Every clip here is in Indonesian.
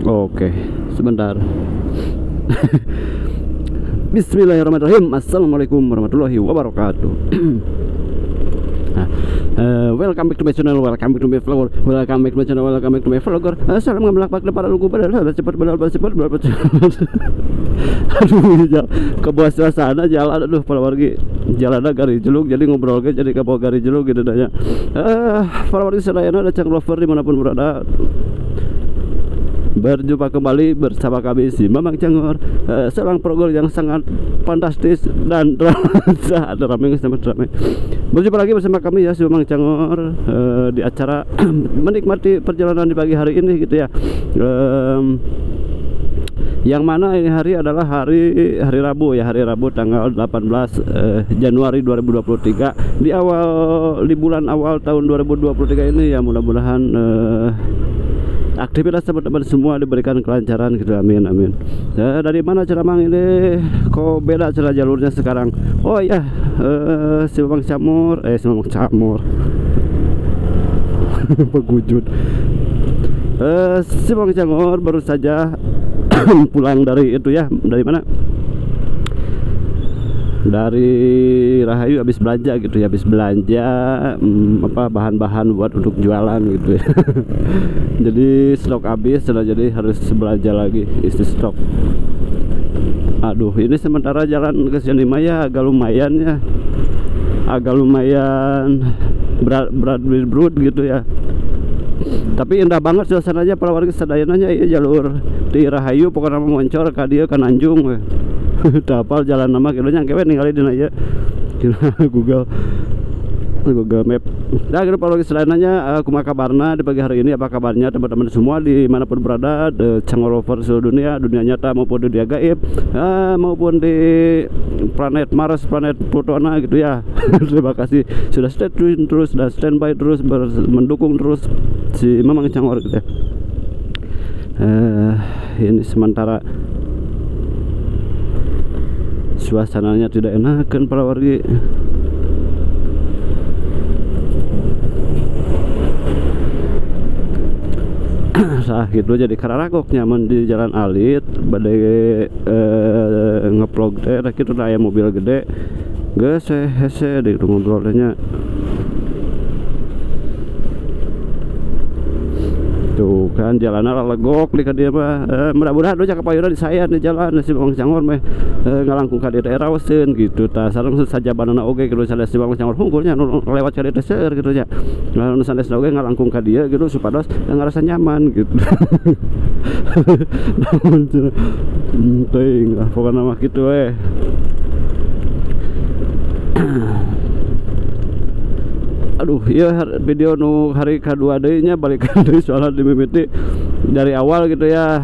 Oke, sebentar. Bismillahirrahmanirrahim. Assalamualaikum warahmatullahi wabarakatuh. Welcome back to my channel, welcome back to my vlogger, welcome back to my channel, welcome back to my vlogger. Salam ngambil para lugu pada cepat cepat. Aduh, ke bawah suasana jalan, aduh para wargi jalan gari jeluk, jadi ngobrol ke jadi ke bawah gari jeluk gitu danya. Para wargi sedayana ada Cang Rover dimanapun berada. Berjumpa kembali bersama kami si Mamang Cangor, seorang program yang sangat fantastis dan ada ramai sama ramai. Berjumpa lagi bersama kami ya si Mamang Cangor di acara menikmati perjalanan di pagi hari ini gitu ya. Yang mana ini hari adalah hari Rabu ya, hari Rabu tanggal 18 Januari 2023 di bulan awal tahun 2023 ini ya, mudah-mudahan aktivitas teman-teman semua diberikan kelancaran gitu, amin amin. Dari mana Ceramang ini kok beda cara jalurnya sekarang? Oh ya, si Mamang Camur begujud. Si Mamang Camur baru saja pulang dari itu ya, dari mana? Dari Rahayu, habis belanja gitu ya, habis belanja bahan-bahan buat untuk jualan gitu ya. Jadi stok habis, jadi harus belanja lagi isi stok. Aduh, ini sementara jalan ke sini Maya agak lumayan ya, berat gitu ya. Tapi indah banget suasananya para warga sedayananya ya, jalur di Rahayu pokoknya moncor ka dieu ka Nanjung we. Tapal jalan nama kilonya kewe ningali dina ieu. Google Map. Nah, gitu para warga sedayananya kumaha kabarna di pagi hari ini, apa kabarnya teman-teman semua dimanapun berada, Cangor Rover seluruh dunia nyata maupun di dunia gaib, maupun di planet Mars, planet Plutona gitu ya. Terima kasih sudah stay tune terus dan standby terus mendukung terus si Mamang Cangor gitu ya. Ini sementara suasananya tidak enak kan para wargi. Sah gitu jadi kararagok nyaman di jalan alit badai ngeplog teh gitu aya mobil gede geus hese di ngobrolnya. Tuh kan jalanan legok di ka dieu mah, mudah-mudahan do kapayuna di saya di jalan si Mamang Cangor mah ngalangkung ka dieu daerah weuseun gitu tah sareng sajabanana oge gitu sanes si Mamang Cangor hungkulnya lewat ka dieu teh seueur gitu nya. Nu sanes oge ngalangkung ka dieu gitu supados ngarasa nyaman gitu. Namun teuing pokona mah kitu we. Aduh, iya video nu hari kedua deui nya balikan deui soalnya dimimiti dari awal gitu ya.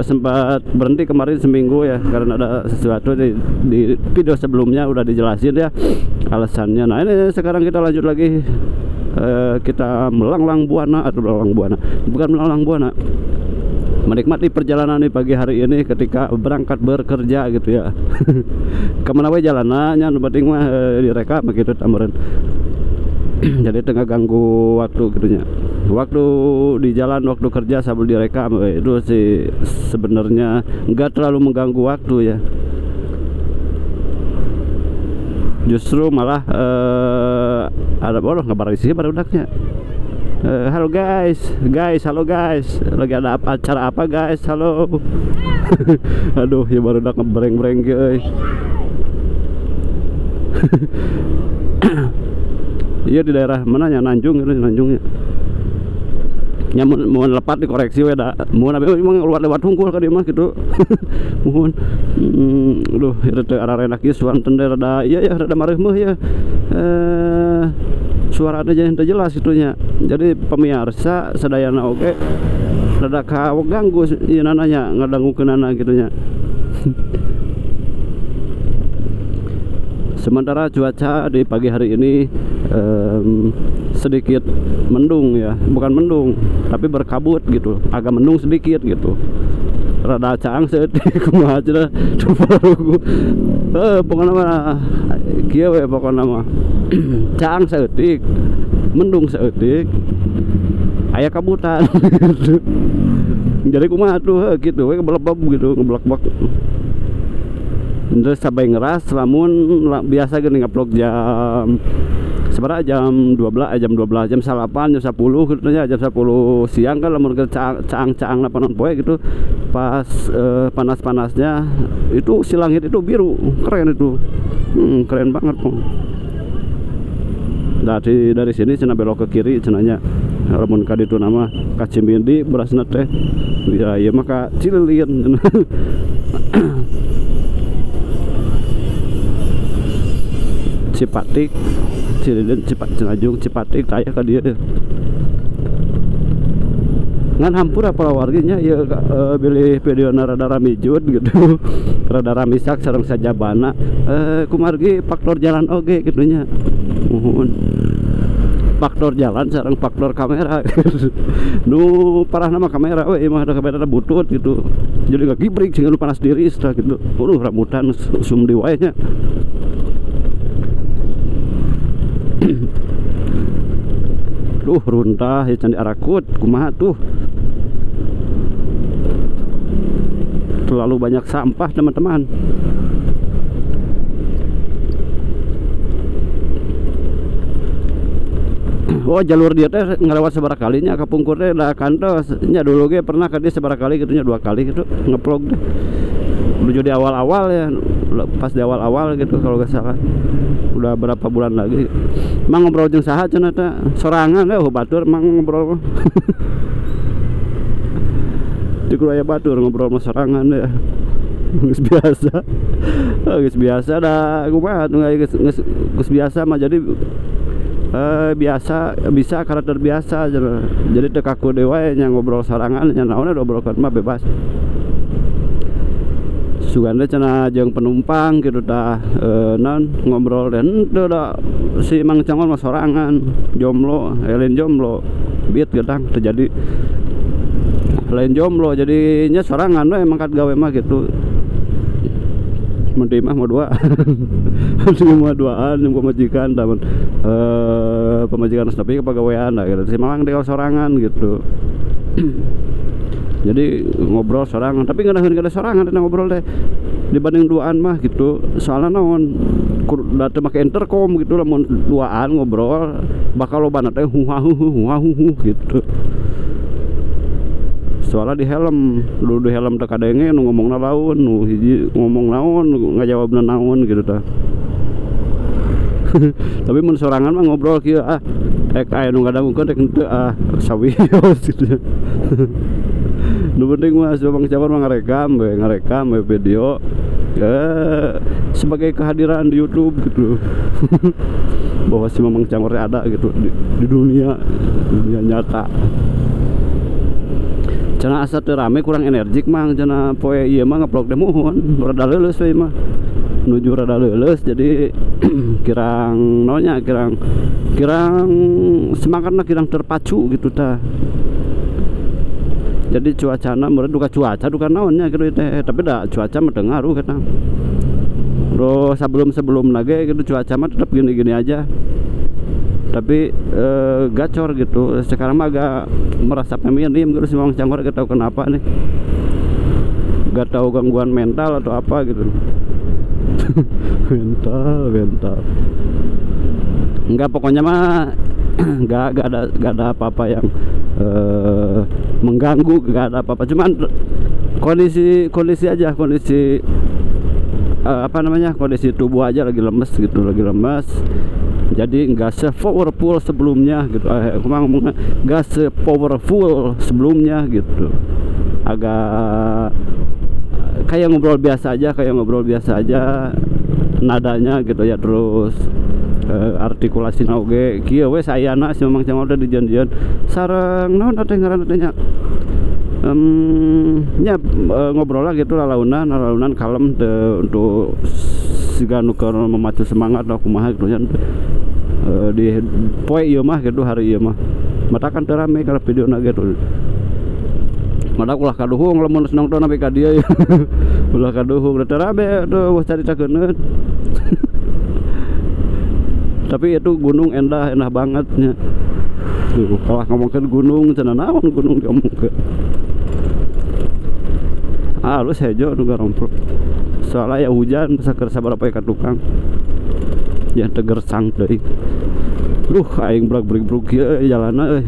Sempat berhenti kemarin seminggu ya karena ada sesuatu di video sebelumnya udah dijelasin ya alasannya. Nah, ini sekarang kita lanjut lagi, kita melanglang buana menikmati perjalanan di pagi hari ini ketika berangkat bekerja gitu ya. Kemana we jalanannya nu penting mah direkam begitu tamureun. Jadi tengah ganggu waktu gitunya, waktu di jalan, waktu kerja sambil direkam itu sih sebenarnya nggak terlalu mengganggu waktu ya, justru malah ada orang ngabar sih pada udaknya. Halo guys, halo guys, lagi ada acara apa guys, halo. Aduh ya baru udah ngebreng-breng guys. Iya di daerah mana ya, Nanjung gitu, Nanjungnya. Ya mohon lepat dikoreksi we da. Mohon emang lewat hungkul ka dieu mah gitu. Mohon. Aduh, rada ararena kieu suanten rada iya ya rada mareuh meuh ya. Suarana jadi teu jelas itunya. Jadi pemirsa sadayana oge rada kaganggu ieu nananya ngadangukeunana gitu nya. Sementara cuaca di pagi hari ini sedikit mendung ya, bukan mendung tapi berkabut gitu, agak mendung sedikit gitu, rada caang seeutik kumaha cenah pokona mah kieu we, pokona mah caang seeutik, mendung seeutik, aya kabutan. Jadi kumaha tuh gitu we ngeblebeb gitu, ngeblek-blek. Terus sampai ngeras lamun biasa gini ngeplog jam sebenarnya jam 12 jam 8 jam 10 gitu nya, jam 10 siang kan lamun caang-caang panon poe gitu pas panas-panasnya itu si langit itu biru, keren itu. Keren banget kok. Dari sini cenah belok ke kiri cenanya lamun ka ditu nama ka Cimindi berasna teh ya ieu mah ka Cililin. Cipatik, Cililin, Cenajung, Cipatik, tanya ke dia deh. Ngan hampura para warginya ya pilih video rada ramijud gitu. Rada ramisak sareng sajabana. Kumargi faktor jalan oge gitunya. Faktor jalan sareng faktor kamera. Nu parah nama kamera we mah ada kamera butut gitu. Jadi gak gibrik sehingga nu panas diri setelah gitu. Rambutan sum di wae nya. Duh runtah ya candi arakut kumaha tuh, terlalu banyak sampah teman-teman. Oh jalur dia teh ngelewat seberapa kalinya ke Pungkur teh da kantos nya dulu ge pernah ke dia seberapa kali gitu nya 2 kali gitu ngeplog deh menuju di awal-awal ya, pas di awal-awal gitu kalau gak salah. Udah berapa bulan lagi mang ngobrol jeung saha cenah teh sorangan batur mang ngobrol. Di Kuraya Batur ngobrol sama sorangan ya. Geus biasa. Geus biasa dah kumaha geus biasa mah jadi biasa bisa karakter biasa jadi teu kaku dewe nya ngobrol sorangan nya naon ngobrolkeun mah bebas. Suganda cenah jeung penumpang gitu dah non ngobrol dan teu da si Mang Cangol mah sorangan jomblo lain jomblo biet gedang terjadi lain jomblo jadinya sorangan we mangkat gawe mah gitu. Mending mah mau duaan yang pemajikan tamun pemajikan tapi kepagawean lah gitu si Mamang dewe sorangan gitu. Jadi ngobrol sorangan tapi nggak ada sorangan ngobrol deh dibanding duaan mah gitu. Soalnya naon kudu make intercom gitu lamun duaan ngobrol bakal lobana teh huhahu gitu. Soalnya di helm dulu di helm teh kadenge nu ngomongna laun nu hiji ngomong naon ngajawabna naon gitu tah. Tapi mun sorangan mah ngobrol kieu aya nu ngadangukeun rek henteu sawios gitu. Nu penting mah Bang Cangol mah ngarekam video sebagai kehadiran di YouTube gitu. Bahwa si Bang Cangol ada gitu di dunia nyata. Cenah asa teu rame kurang energik mang cenah poe ieu mah ngeplog teh muhun rada leuleus we mah. Nuju rada leuleus jadi kirang naonnya kirang semangatna kirang terpacu gitu tah. Jadi cuacana meureun duka cuaca duka naonnya gitu teh tapi da cuaca mah teu ngaruh kata. Terus sebelum lagi gitu cuaca mah tetap gini-gini aja. Tapi gacor gitu. Sekarang mah agak merasa feminim gitu si Mang Cangol gak tahu kenapa nih. Gak tahu gangguan mental atau apa gitu. mental. Enggak pokoknya mah gak ada apa-apa yang mengganggu, gak ada apa-apa. Cuman kondisi aja kondisi tubuh aja lagi lemes gitu, jadi nggak se-powerful sebelumnya gitu. Aku ngomongnya nggak se-powerful sebelumnya gitu, agak kayak ngobrol biasa aja nadanya gitu ya. Terus artikulasi oge kieu we sayana si Mang Cangol teh dijanjian sareng naon teh ngaranna teh nya ngobrol lah gitu lalaunan kalem untuk siga nu memacu semangat lah kumaha gitu nya di poe ieu mah gitu hari ieu mah mata kan teu rame kalau videona gitu. Madak ulah kaduhung lamun nongton sampai ka dieu ulah kaduhung teu rame tuh caritakeun. Tapi itu gunung endah bangetnya. Tuh, kalau ngomongin gunung cenah naon gunung diomongkeun. Halus hejo nu garomplok. Soalnya ya hujan bisa keur sabaraha ka tukang. Ya tegersang deui. Aing brag-brag kieu jalanna euy.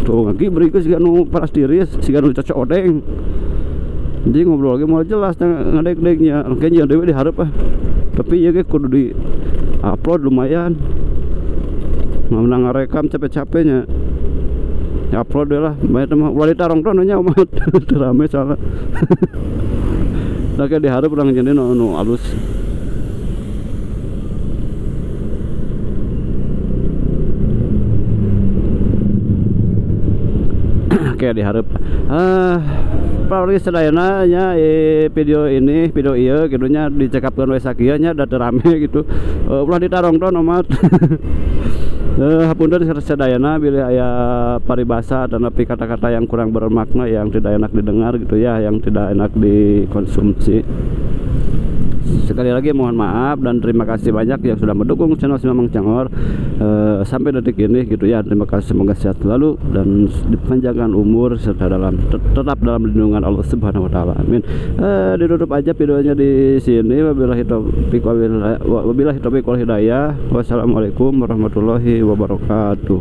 Tuh ngagi beri ke siga nu paras tiris, siga nu cocok odeng. Jadi ngobrol lagi mau jelas ngadek-deknya. Kayaknya dewe diharap tapi ya kudu di upload lumayan. Menang rekam capek-capeknya. Ya upload deh lah. Banyak mah wanita rongton nya umat rame soalnya. Nah kayak diharap urang jadi nu alus. Kayak diharap paling sedayana nya video iya kidunya dicekapkeun we sakieu nya da teu rame gitu. Ulah ditarongton amat. Hapunten sedayana bila aya paribasa dan tapi kata-kata yang kurang bermakna yang tidak enak didengar gitu ya, yang tidak enak dikonsumsi. Sekali lagi mohon maaf dan terima kasih banyak yang sudah mendukung channel Si Mamang Cangor sampai detik ini gitu ya. Terima kasih, semoga sehat selalu dan dipanjangkan umur serta tetap dalam lindungan Allah Subhanahu wa taala. Amin. Ditutup aja videonya di sini. Wabillahi taufiq wal hidayah. Wassalamualaikum warahmatullahi wabarakatuh.